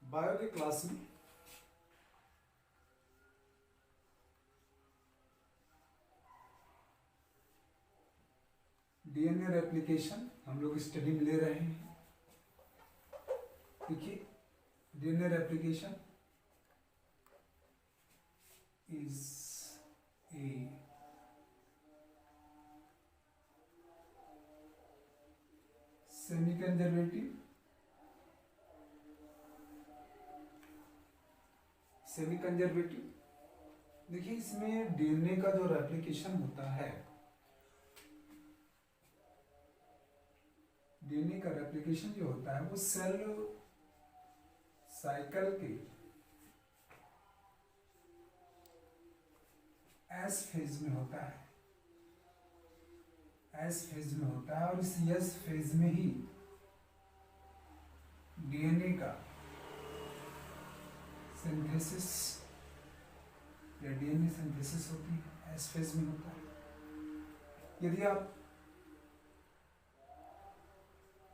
Bio के class में DNA replication हम लोग स्टडी में ले रहे हैं। देखिए, DNA replication is a semi conservative देखिए, इसमें डीएनए का जो रेप्लिकेशन होता है, डीएनए का रेप्लिकेशन जो होता है वो सेल साइकिल के एस फेज में होता है, एस फेज में होता है। और इस एस फेज में ही डीएनए का सिंथेसिस या डीएनए सिंथेसिस होती है, एस फेज में होता है। यदि आप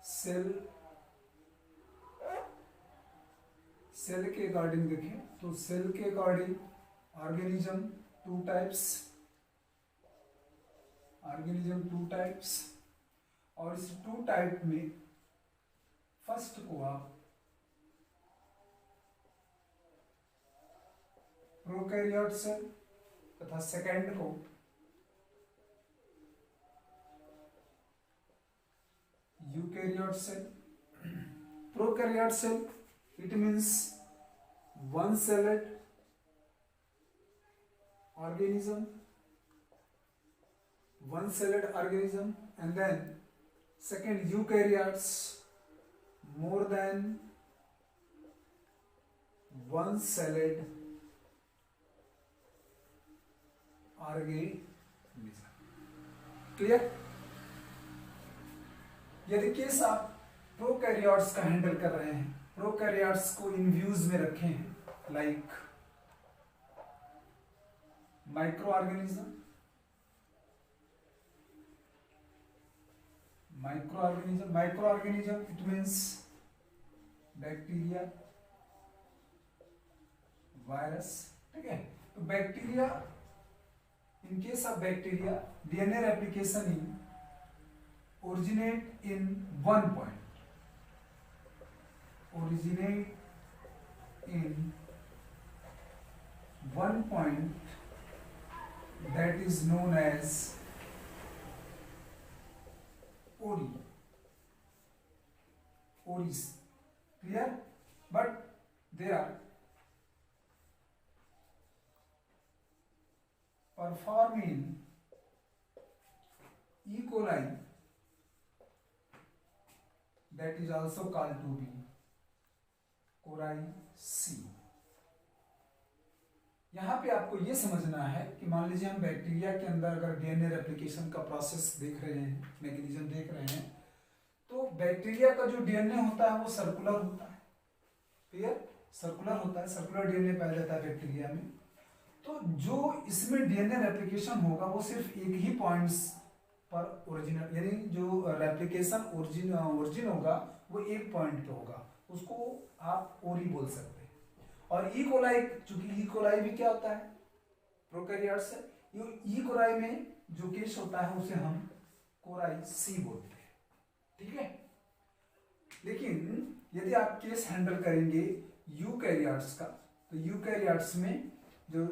सेल के अकॉर्डिंग देखें तो सेल के अकॉर्डिंग ऑर्गेनिज्म टू टाइप्स, और इस टू टाइप में फर्स्ट को आप प्रोकैरियोट सेल तथा सेकेंड को eukaryote cell. Prokaryote cell, it means one celled organism, and then second eukaryotes, more than one celled organism। Clear? यदि केस आप प्रोकैरियोट्स का हैंडल कर रहे हैं, प्रोकैरियोट्स को इन व्यूज में रखे हैं, like micro organism it means bacteria, virus. ठीक है, तो bacteria, in case of bacteria DNA replication in originate in one point, that is known as oris। Clear? But they are performing E. coli, that is also called to be कोराई सी। यहां पे आपको यह समझना है कि मान लीजिए हम बैक्टीरिया के अंदर अगर डीएनए रेप्लिकेशन का प्रोसेस देख रहे हैं, मैकेनिज्म देख रहे हैं, तो बैक्टीरिया का जो डीएनए होता है वो सर्कुलर होता है। क्लियर? सर्कुलर होता है, सर्कुलर डीएनए पाया जाता है बैक्टीरिया में। तो जो इसमें डीएनए रेप्लिकेशन होगा वो सिर्फ एक ही पॉइंट्स पर ओरिजिनल, यानी जो रेप्लिकेशन ओरिजिन होगा वो एक पॉइंट पे होगा, उसको आप ओरी बोल सकते हैं। और ई कोलाई, चूंकि ई कोलाई भी क्या होता है, प्रोकैरियोट्स है, ये ई कोलाई में जो केस होता है उसे हम कोराई सी बोलते हैं। ठीक है, लेकिन यदि आप केस हैंडल करेंगे यूकैरियोट्स का, तो यूकैरियोट्स में जो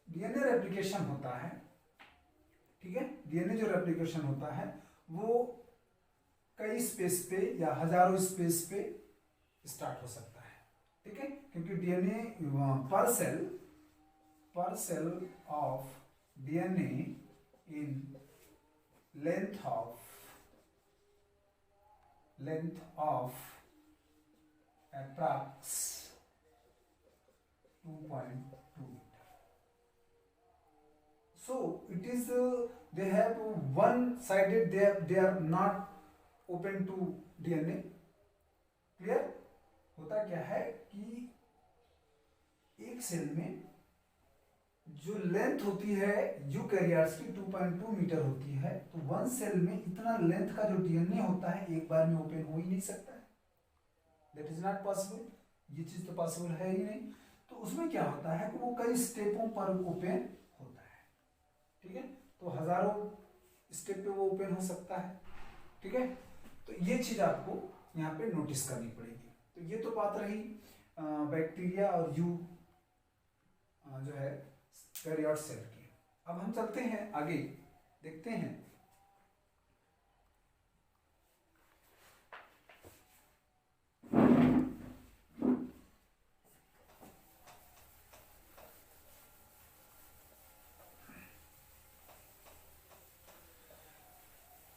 डीएनए रेप्लिकेशन होता है, ठीक है, डीएनए जो रेप्लिकेशन होता है वो कई स्पेस पे या हजारों स्पेस पे स्टार्ट हो सकता है। ठीक है, क्योंकि डीएनए पर cell of DNA in length of approx 2.2 meter। So it is they have one sided, they are not open to DNA। Clear? होता क्या है कि एक सेल में जो लेंथ होती है यूकैरियोट्स की 2.2 मीटर होती है, तो वन सेल में इतना लेंथ का जो डीएनए होता है एक बार में ओपन हो ही नहीं सकता है, दैट इज नॉट पॉसिबल। ये चीज तो पॉसिबल है ही नहीं। तो उसमें क्या होता है कि वो कई स्टेपों पर ओपन होता है, ठीक है। तो हजारों स्टेप पे वो ओपन हो सकता है, ठीक है। तो ये चीज आपको यहाँ पे नोटिस करनी पड़ेगी। तो ये तो बात रही बैक्टीरिया और यू जो है कैरियोट सेल की। अब हम चलते हैं आगे, देखते हैं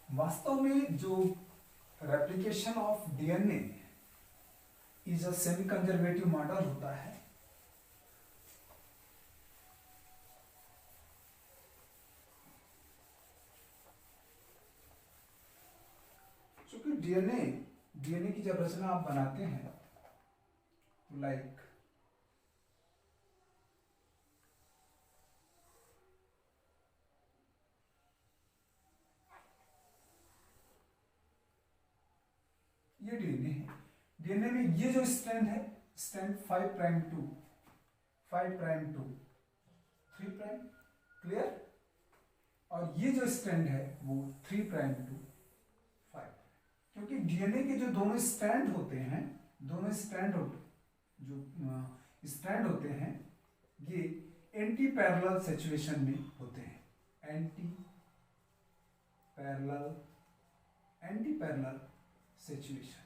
वास्तव में जो replication of DNA is a semi conservative model होता है। क्योंकि डीएनए की जब रचना आप बनाते हैं लाइक ये डीएनए है। डीएनए में ये जो स्ट्रैंड है, strand 5 prime to 5 prime to 3 prime, clear. और ये जो स्ट्रैंड है वो 3 प्राइम टू 5। क्योंकि डीएनए के जो दोनों स्ट्रैंड होते हैं, दोनों स्ट्रैंड जो स्ट्रैंड होते हैं ये एंटी पैरेलल सिचुएशन में होते हैं। Anti parallel situation,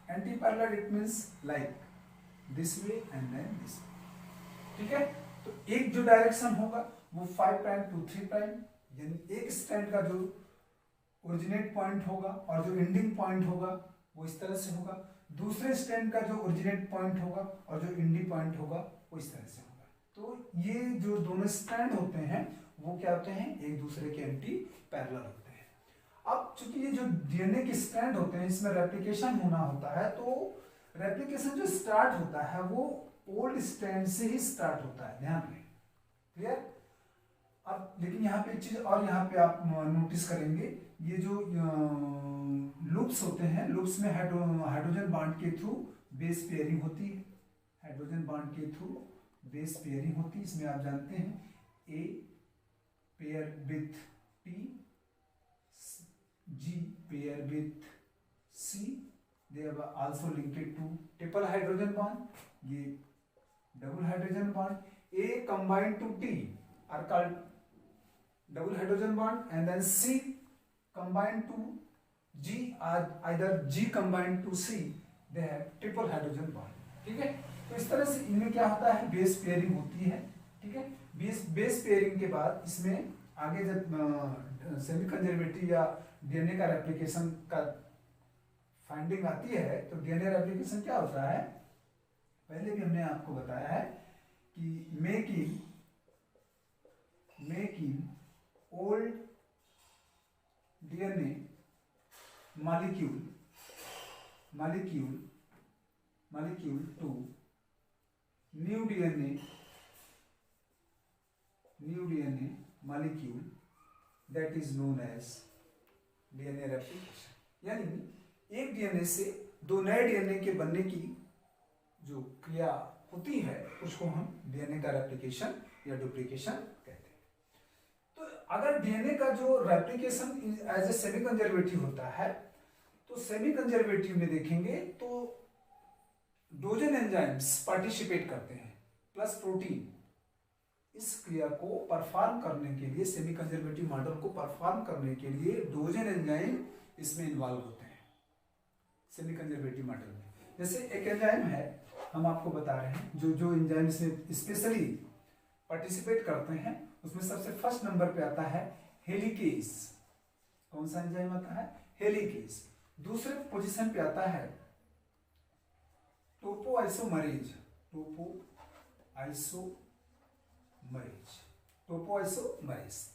anti parallel it means like this way and then this way, ठीक है। तो एक जो डायरेक्शन होगा वो 5 प्राइम टू 3 प्राइम, यानी एक स्ट्रैंड का जो ओरिजिनेट पॉइंट होगा और जो एंडिंग पॉइंट होगा वो इस तरह से होगा। दूसरे स्ट्रैंड का जो ओरिजिनेट पॉइंट होगा और जो एंडिंग पॉइंट होगा वो इस तरह से होगा। तो ये जो दोनों स्ट्रैंड होते हैं वो क्या होते हैं, एक दूसरे के एंटी पैरेलल होते हैं। अब चूंकि ये जो डीएनए के स्ट्रैंड होते हैं इसमें रेप्लिकेशन होना होता है, तो रेप्लिकेशन जो स्टार्ट होता है वो ओल्ड स्ट्रैंड से ही स्टार्ट होता है, ध्यान रखें, क्लियर। अब लेकिन यहाँ पे एक चीज और यहाँ पे आप नोटिस करेंगे, ये जो लूप्स होते हैं, लूप्स में हाइड्रोजन बॉन्ड के थ्रू बेस पेयरिंग होती है। हाइड्रोजन बॉन्ड के थ्रू बेस पेयरिंग होती है। इसमें आप जानते हैं a pair with P, G pair with C, they have also linked to triple hydrogen bond, ये double hydrogen bond, A combined to T are called double hydrogen bond, and then C combined to G are either G combined to C, they have triple hydrogen bond, ठीक है। तो इस तरह से इनमें क्या होता है, बेस पेयरिंग होती है, ठीक है। बेस पेयरिंग के बाद इसमें आगे जब सेमी कंजर्वेटिव या डीएनए का रेप्लिकेशन का फाइंडिंग आती है, तो डीएनए रेप्लिकेशन क्या होता है, पहले भी हमने आपको बताया है कि making old DNA molecule to new DNA molecule that is known as DNA replication. यानी एक डीएनए से दो नए डीएनए के बनने की जो क्रिया होती है उसको हम डीएनए का रेप्लिकेशन या डुप्लीकेशन कहते हैं। तो अगर डीएनए का जो replication as a semi conservative होता है, तो सेमी कंजर्वेटिव में देखेंगे तो डोजन एंजाइम्स पार्टिसिपेट करते हैं प्लस प्रोटीन। इस क्रिया को परफॉर्म करने के लिए, सेमी कंजर्वेटिव मॉडल को परफॉर्म करने के लिए डोजन एंजाइम इसमें इन्वॉल्व होते हैं सेमी कंजर्वेटिव मॉडल में। जैसे एक एंजाइम है, हम आपको बता रहे हैं, जो एंजाइम इसमें स्पेशली पार्टिसिपेट करते हैं, उसमें सबसे फर्स्ट नंबर पे आता है हेलिकेज। कौन सा एंजाइम आता है, हेलिकेज। दूसरे पोजीशन पे आता है टोपोआइसोमरेज।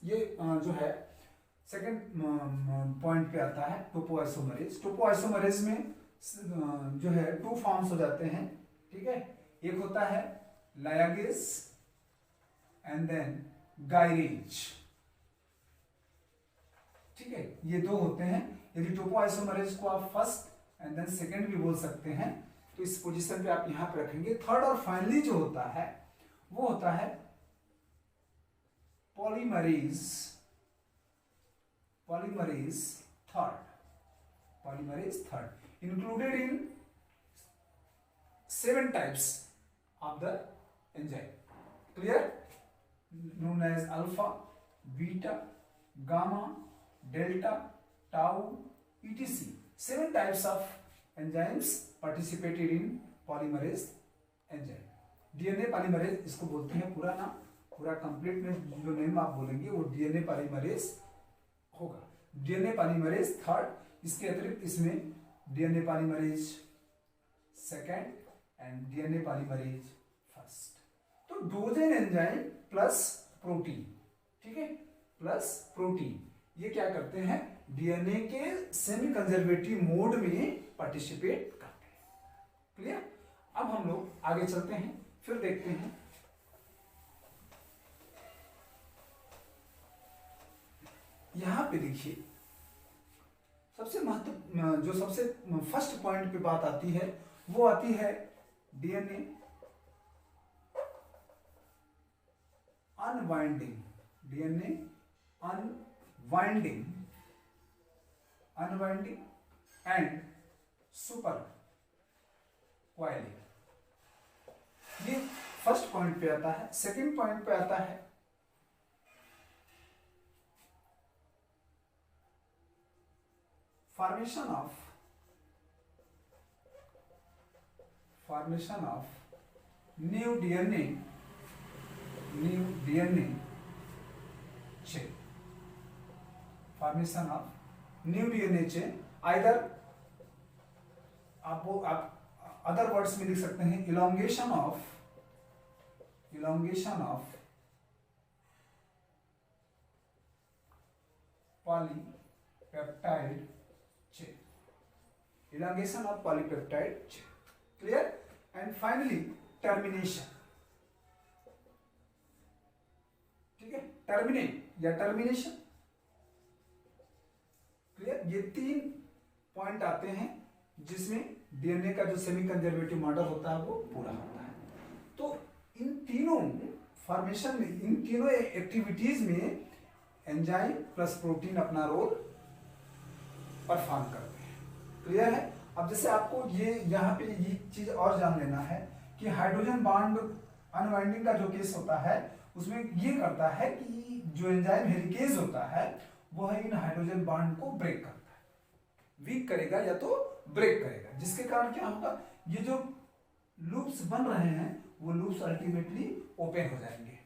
ये जो है सेकंड पॉइंट पे आता है टोपोआइसोमरेज। टोपोआइसोमरेज में जो है 2 फॉर्म्स हो जाते हैं, ठीक है। एक होता है लायागेज एंड देन गायरेज, ठीक है। ये दो होते हैं। यदि टोपोआइसोमरेज को आप फर्स्ट एंड देन सेकेंड भी बोल सकते हैं। तो इस पोजीशन पे आप यहां पे रखेंगे। थर्ड और फाइनली जो होता है वो होता है polymerase third, included in 7 types of the enzyme. Clear? Known as alpha, beta, gamma, delta, tau, etc. 7 types of enzymes participated in polymerase enzyme. DNA polymerase इसको बोलते हैं। पूरा नाम, पूरा कंप्लीट में जो नेम आप बोलेंगे वो DNA polymerase होगा। DNA polymerase थर्ड, इसके अतिरिक्त इसमें DNA polymerase second and DNA polymerase first. तो डोजेन एंजाइम प्लस प्रोटीन, ठीक है, प्लस प्रोटीन, ये क्या करते हैं, डीएनए के सेमी कंजर्वेटिव मोड में पार्टिसिपेट करते हैं। क्लियर? अब हम लोग आगे चलते हैं, फिर देखते हैं। यहां पे देखिए सबसे महत्व जो सबसे फर्स्ट पॉइंट पे बात आती है वो आती है DNA unwinding. DNA unwinding and super coiling, ये फर्स्ट पॉइंट पे आता है। सेकंड पॉइंट पे आता है formation of new DNA chain, formation of new DNA chain। either आप अदर वर्ड्स में लिख सकते हैं elongation of polypeptide chain, elongation of polypeptide chain। clear? and finally termination, ठीक है, टर्मिनेट या टर्मिनेशन। क्लियर? ये 3 पॉइंट आते हैं जिसमें डीएनए का जो सेमी कंजर्वेटिव मॉडल होता है वो पूरा होता है। तो इन तीनों फॉर्मेशन में, इन तीनों एक्टिविटीज में एंजाइम प्लस प्रोटीन अपना रोल परफॉर्म करते हैं। क्लियर है? अब जैसे आपको ये यहाँ पे ये चीज और जान लेना है कि हाइड्रोजन बॉन्ड अनवाइंडिंग का जो केस होता है उसमें ये करता है कि जो एंजाइम हेलिकेज होता है वह इन हाइड्रोजन बॉन्ड को ब्रेक करता है, वीक करेगा या तो ब्रेक करेगा, जिसके कारण क्या होगा, ये जो लूप्स बन रहे हैं वो लूप्स अल्टीमेटली ओपन हो जाएंगे।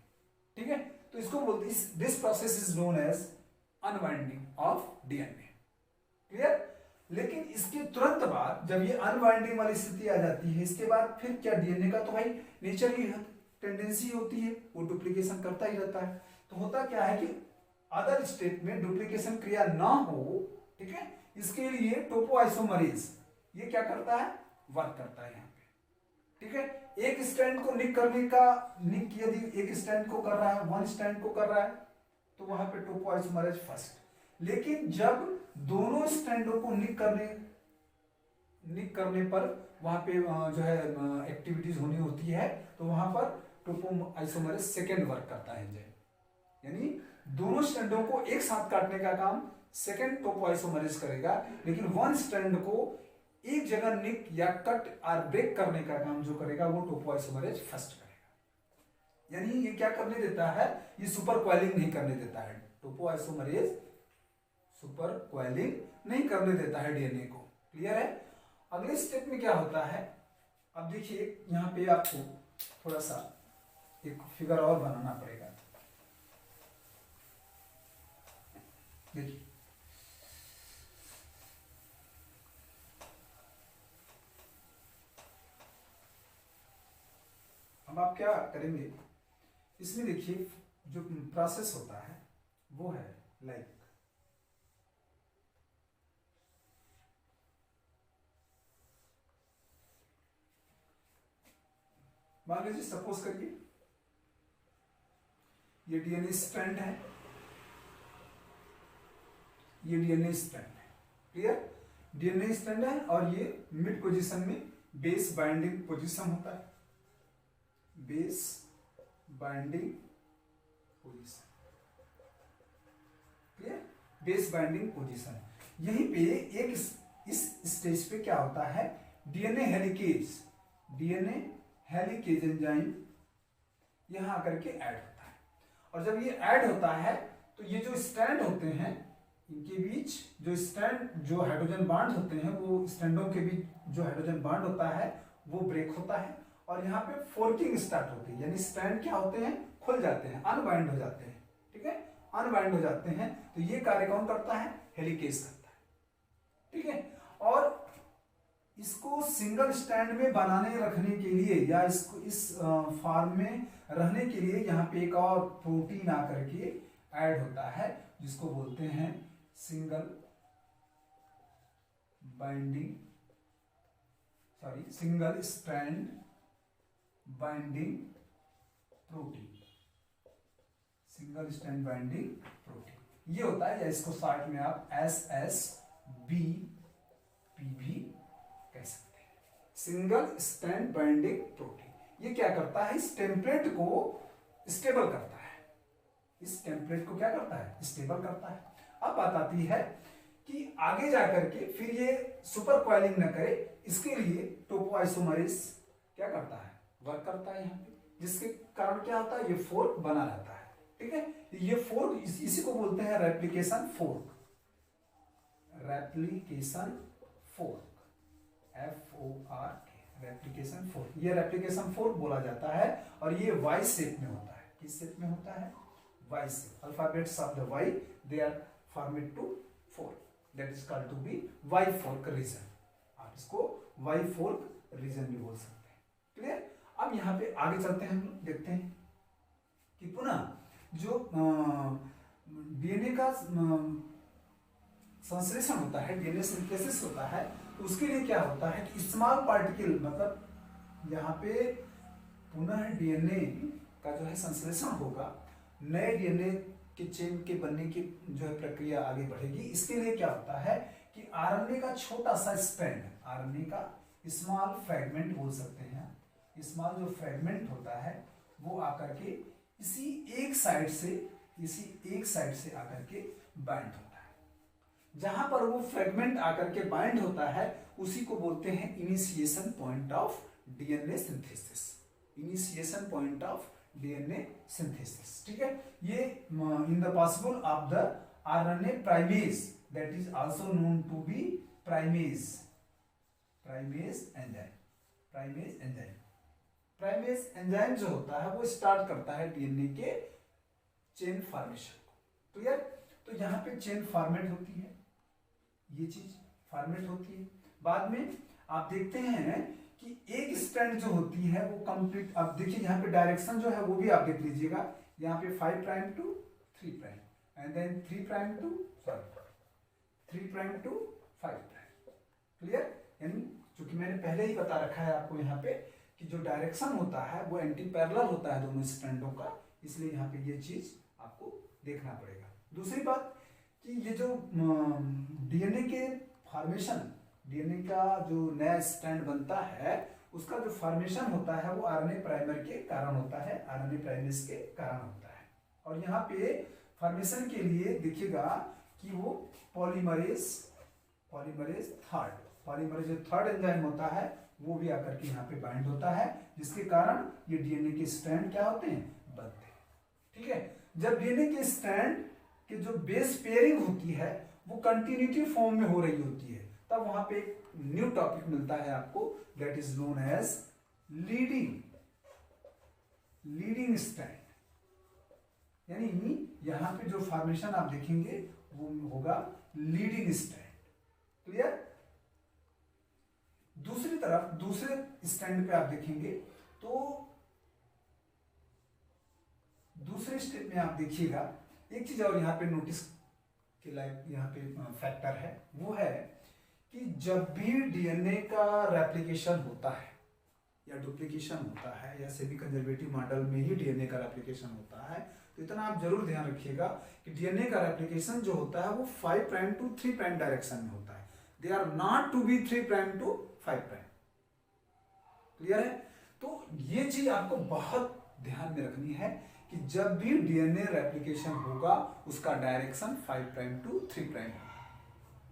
ठीक है? तो इसको बोलते हैं, this process is known as unwinding of DNA. Clear? लेकिन इसके तुरंत बाद जब ये अनवाइंडिंग वाली स्थिति आ जाती है, इसके बाद फिर क्या, डीएनए का तो भाई नेचर ही टेंडेंसी होती है, वो डुप्लीकेशन करता ही रहता है। तो होता क्या है कि अदर स्टेट में डुप्लीकेशन क्रिया ना हो, ठीक है, इसके लिए टोपोआइसोमरेज ये क्या करता है, वर्क करता है यहाँ पे। ठीक है? एक स्ट्रैंड को निक करने का, निक यदि एक स्ट्रैंड को कर रहा है, वन स्ट्रैंड को कर रहा है, तो वहां पे टोपोआइसोमरेज फर्स्ट। लेकिन जब दोनों स्ट्रैंडों को निक करने पर वहां पे जो है एक्टिविटीज होनी होती है, तो वहां पर टोपोआइसोमरेज सेकेंड वर्क करता है एंजाइम। यानी दोनों स्ट्रैंडों को एक साथ काटने का काम सेकेंड टोपोआइसोमरेज करेगा, लेकिन वन स्ट्रैंड को एक जगह निक या कट और ब्रेक करने का काम जो करेगा वो टोपोआइसोमरेज फर्स्ट करेगा। यानी ये क्या करने देता है, ये सुपर क्वाइलिंग नहीं करने देता है, टोपोआइसोमरेज सुपर क्वाइलिंग नहीं करने देता है डीएनए को। क्लियर है? अगले स्टेप में क्या होता है, अब देखिए यहां पे आपको थोड़ा सा एक फिगर और बनाना पड़ेगा। देखिए अब आप क्या करेंगे, इसमें देखिए जो प्रोसेस होता है वो है लाइक, मान लीजिए सपोज करिए ये डीएनए स्ट्रैंड है, ये डीएनए स्ट्रैंड है। क्लियर? डीएनए स्ट्रैंड है और ये मिड पोजीशन में बेस बाइंडिंग पोजीशन होता है, base binding position, clear, base binding position. यहीं पे एक इस स्टेज पे क्या होता है, डीएनए हेलिकेज एंजाइम यहां आकर के ऐड होता है। और जब ये ऐड होता है तो ये जो स्ट्रैंड होते हैं इनके बीच जो हाइड्रोजन बांड होते हैं, वो स्ट्रैंडों के बीच जो हाइड्रोजन बांड होता है वो ब्रेक होता है और यहाँ पे फोर्किंग स्टार्ट होती है, यानी स्ट्रैंड क्या होते हैं, खुल जाते हैं, अनबाइंड हो जाते हैं, ठीक है, अनबाइंड हो जाते हैं। तो ये कार्य कौन करता है, हेलिकेज करता है, ठीक है। और इसको सिंगल स्ट्रैंड में बनाने रखने के लिए या इसको इस फॉर्म में रहने के लिए यहाँ पे एक और प्रोटीन आकर के ऐड होता है जिसको बोलते हैं single strand binding protein, single strand binding protein ये होता है, या इसको शॉर्ट में आप SSBP भी कह सकते हैं, सिंगल स्ट्रैंड बाइंडिंग प्रोटीन। ये क्या करता है, इस टेम्पलेट को स्टेबल करता है, इस टेम्पलेट को क्या करता है, स्टेबल करता है। अब बात आती है कि आगे जाकर के फिर ये सुपर कॉइलिंग न करे, इसके लिए टोपोआइसोमरेज क्या करता है, वर्क करता है यहाँ पे, जिसके कारण क्या होता है, ये फोर्क बना रहता है, ठीक है। ये फोर्क इसी को बोलते हैं रेप्लिकेशन फोर्क, रेप्लिकेशन फोर्क, ये रेप्लिकेशन फोर्क बोला जाता है। और ये वाई शेप में होता है, किस शेप में होता है, Y shape, alphabets of the Y they are formed to fork, that is called to be Y fork region. आप इसको वाई फोर्क रीजन भी बोल सकते हैं, क्लियर। अब यहाँ पे आगे चलते हैं, हम लोग देखते हैं कि पुनः जो डीएनए का संश्लेषण होता है, डीएनए सिंथेसिस होता है, तो उसके लिए क्या होता है कि स्मॉल पार्टिकल, मतलब यहाँ पे पुनः डीएनए का जो है संश्लेषण होगा, नए डीएनए के चेन के बनने की जो है प्रक्रिया आगे बढ़ेगी। इसके लिए क्या होता है कि आरएनए का छोटा सा स्ट्रैंड, आरएनए का स्मॉल फ्रेगमेंट बोल सकते हैं, स्मॉल जो फ्रेगमेंट होता है वो आकर के इसी एक साइड से आकर के बाइंड होता है। जहां पर वो फ्रेगमेंट आकर के बाइंड होता है उसी को बोलते हैं initiation point of DNA synthesis, initiation point of DNA synthesis, ठीक है। ये in the possible of the RNA primase, that is also known to be primase enzyme जो होता है वो स्टार्ट करता है डीएनए के चेन फॉर्मेशन को, क्लियर। तो यहाँ पे चेन फॉर्मेट होती है, ये चीज फॉर्मेट होती है। बाद में आप देखते हैं कि एक स्ट्रैंड जो होती है वो कंप्लीट, अब देखिए यहाँ पे डायरेक्शन जो है वो भी आप देख लीजिएगा, यहाँ पे 5 prime to 3 prime and then 3 prime to 5 prime, clear. यानी चूंकि मैंने पहले ही बता रखा है आपको यहाँ पे कि जो डायरेक्शन होता है वो एंटी पैरेलल होता है दोनों स्ट्रैंडों का, इसलिए यहाँ पे ये चीज आपको देखना पड़ेगा। दूसरी बात कि ये जो डीएनए के फॉर्मेशन, डीएनए का जो नया स्ट्रैंड बनता है उसका जो फॉर्मेशन होता है वो आरएनए प्राइमर के कारण होता है, आरएनए प्राइमेज के कारण होता है। और यहाँ पे फॉर्मेशन के लिए देखिएगा कि वो पॉलीमरेज जो थर्ड एंजाइम होता है वो भी आकर के यहाँ पे बाइंड होता है, जिसके कारण ये डीएनए के स्ट्रैंड क्या होते हैं, बनते हैं, ठीक है। जब डीएनए के स्ट्रैंड कि जो बेस पेयरिंग होती है वो कंटिन्यूटी फॉर्म में हो रही होती है, तब वहां पे एक न्यू टॉपिक मिलता है आपको, that is known as leading strand. यानी यहां पे जो फॉर्मेशन आप देखेंगे वो होगा लीडिंग स्ट्रैंड, क्लियर। दूसरी तरफ दूसरे स्टैंड पे आप देखेंगे तो दूसरे स्टेप में आप देखिएगा एक चीज और यहाँ पे नोटिस के लायक यहाँ पे फैक्टर है, वो है कि जब भी डीएनए का रेप्लिकेशन होता है या डुप्लीकेशन होता है या सेमी कंजर्वेटिव मॉडल में ही डीएनए का रेप्लिकेशन होता है, तो इतना आप जरूर ध्यान रखिएगा कि डीएनए का रेप्लिकेशन जो होता है वो 5 प्राइम टू 3 प्राइम डायरेक्शन में होता है। They are not to be 3 prime to 5 prime. Clear है? तो ये चीज आपको बहुत ध्यान में रखनी है कि जब भी डीएनए रेप्लिकेशन होगा उसका डायरेक्शन 5 प्राइम टू 3 प्राइम होगा।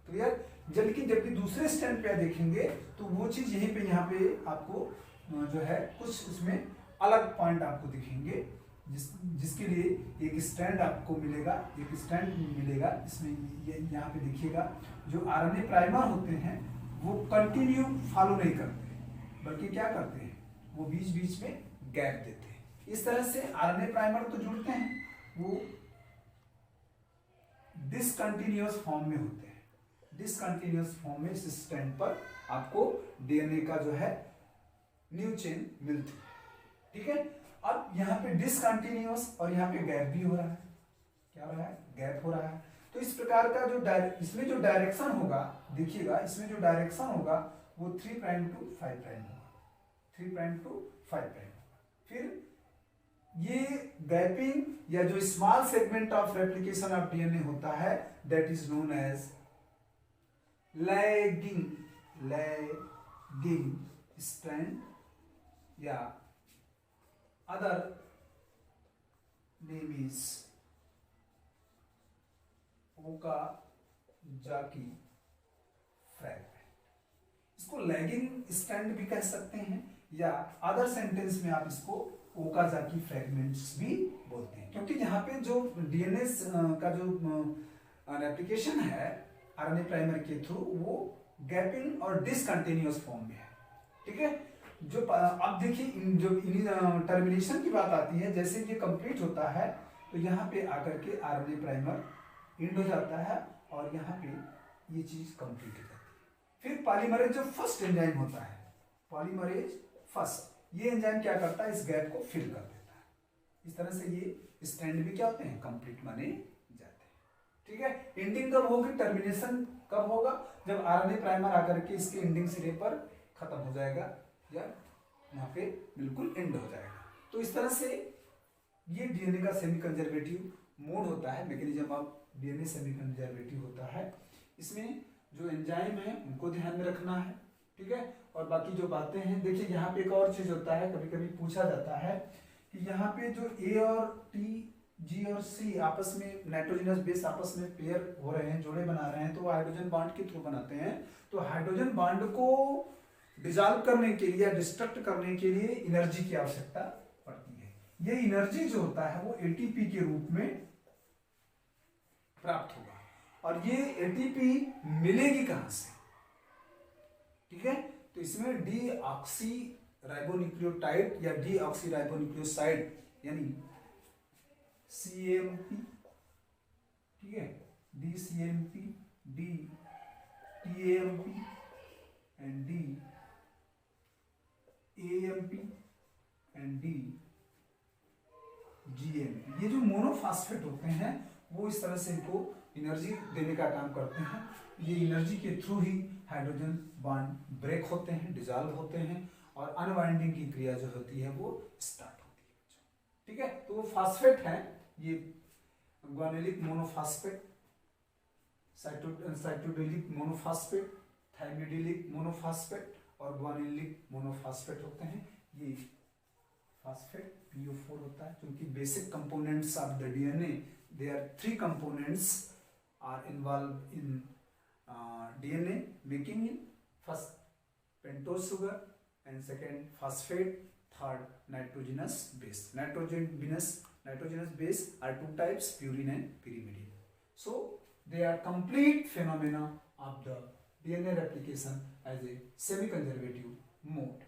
क्लियर? लेकिन जबकि दूसरे स्टैंड पे देखेंगे तो वो चीज यहीं पे यहाँ पे आपको जो है कुछ उसमें अलग पॉइंट आपको दिखेंगे, जिसके लिए एक स्टैंड आपको मिलेगा, एक स्टैंड मिलेगा। इसमें यहाँ पे देखिएगा जो आरएनए प्राइमर होते हैं वो कंटिन्यू फॉलो नहीं करते, बल्कि क्या करते हैं, वो बीच बीच में गैप देते हैं। इस तरह से आरएनए प्राइमर तो जुड़ते हैं, वो डिसकंटिन्यूअस फॉर्म में होते हैं। डिसकंटिन्यूअस फॉर्म में इस स्टैंड पर आपको डीएनए का जो है न्यू चेन मिलती है। ठीक है? अब यहाँ पे डिसकंटिन्यूअस और यहाँ पे गैप भी हो रहा है। क्या हो रहा है? गैप हो रहा है। तो इस प्रकार का जो इसमें जो डायरेक्शन होगा, देखिएगा इसमें जो डायरेक्शन होगा वो 3 प्राइम टू 5 प्राइम होगा, 3 प्राइम टू 5 प्राइम होगा। फिर ये गैपिंग या जो small segment of replication of DNA होता है that is known as lagging strand या other name is Okazaki fragment. इसको लैगिंग स्ट्रैंड भी कह सकते हैं या अदर सेंटेंस में आप इसको ओकाजाकी फ्रैगमेंट्स भी बोलते हैं, क्योंकि यहाँ पे जो डीएनए का जो रेप्लिकेशन है आरएनए प्राइमर के थ्रू वो गैपिंग और डिसकंटिन्यूअस फॉर्म में है। ठीक है? जो अब देखिए जो टर्मिनेशन की बात आती है, जैसे ये कंप्लीट होता है तो यहाँ पे आकर के आरएनए प्राइमर एंड हो जाता है और यहाँ पे ये चीज कंप्लीट हो जाती है। फिर पॉलीमरेज जो फर्स्ट एंजाइम होता है, पॉलीमरेज फर्स्ट, ये एंजाइम क्या करता है, इस गैप को फिल कर देता है। इस तरह से ये स्टैंड भी क्या होते हैं, कंप्लीट माने जाते हैं। ठीक है? एंडिंग कब होगी, टर्मिनेशन कब होगा, जब आरएनए प्राइमर आकर के इसके एंडिंग सिरे पर खत्म हो जाएगा या यहाँ पे बिल्कुल एंड हो जाएगा। तो इस तरह से ये डीएनए का सेमी कंजर्वेटिव मोड होता है, mechanism of DNA semi conservative होता है। इसमें जो एंजाइम है उनको ध्यान में रखना है। ठीक है? और बाकी जो बातें हैं, देखिए यहाँ पे एक और चीज होता है, कभी कभी पूछा जाता है कि यहाँ पे जो ए और टी, जी और सी आपस में नाइट्रोजनस बेस आपस में पेयर हो रहे हैं, जोड़े बना रहे हैं, तो वो हाइड्रोजन बॉन्ड के थ्रू बनाते हैं। तो हाइड्रोजन बॉन्ड को डिसॉल्व करने के लिए या डिस्ट्रक्ट करने के लिए एनर्जी की आवश्यकता पड़ती है। ये एनर्जी जो होता है वो एटीपी के रूप में प्राप्त होगा, और ये एटीपी मिलेगी कहां से? ठीक है? तो इसमें डीऑक्सी राइबोन्यूक्लियोटाइड या डीऑक्सी राइबोन्यूक्लियोसाइड यानी CAMP, ठीक है, DCMP, DTAMP and DAMP and DGMP, ये जो मोनोफॉस्फेट होते हैं वो इस तरह से इनको एनर्जी देने का काम करते हैं। ये एनर्जी के थ्रू ही हाइड्रोजन बॉन्ड ब्रेक होते हैं, डिसॉल्व होते हैं, और अनवाइंडिंग की क्रिया जो होती है वो स्टार्ट होती है। ठीक है? तो वो फॉस्फेट है, ये ग्वानिलिक मोनोफॉस्फेट, साइटोडेलिक मोनोफॉस्फेट, थाइमिडिलिक मोनोफॉस्फेट और ग्वानिलिक मोनोफॉस्फेट होते हैं। ये फॉस्फेट PO4 होता है, क्योंकि basic components of the DNA, there are 3 components are involved in DNA making in first pentose sugar and second phosphate, third nitrogenous base. Nitrogenous base are 2 types, purine and pyrimidine. So they are complete phenomena of the DNA replication as a semi-conservative mode.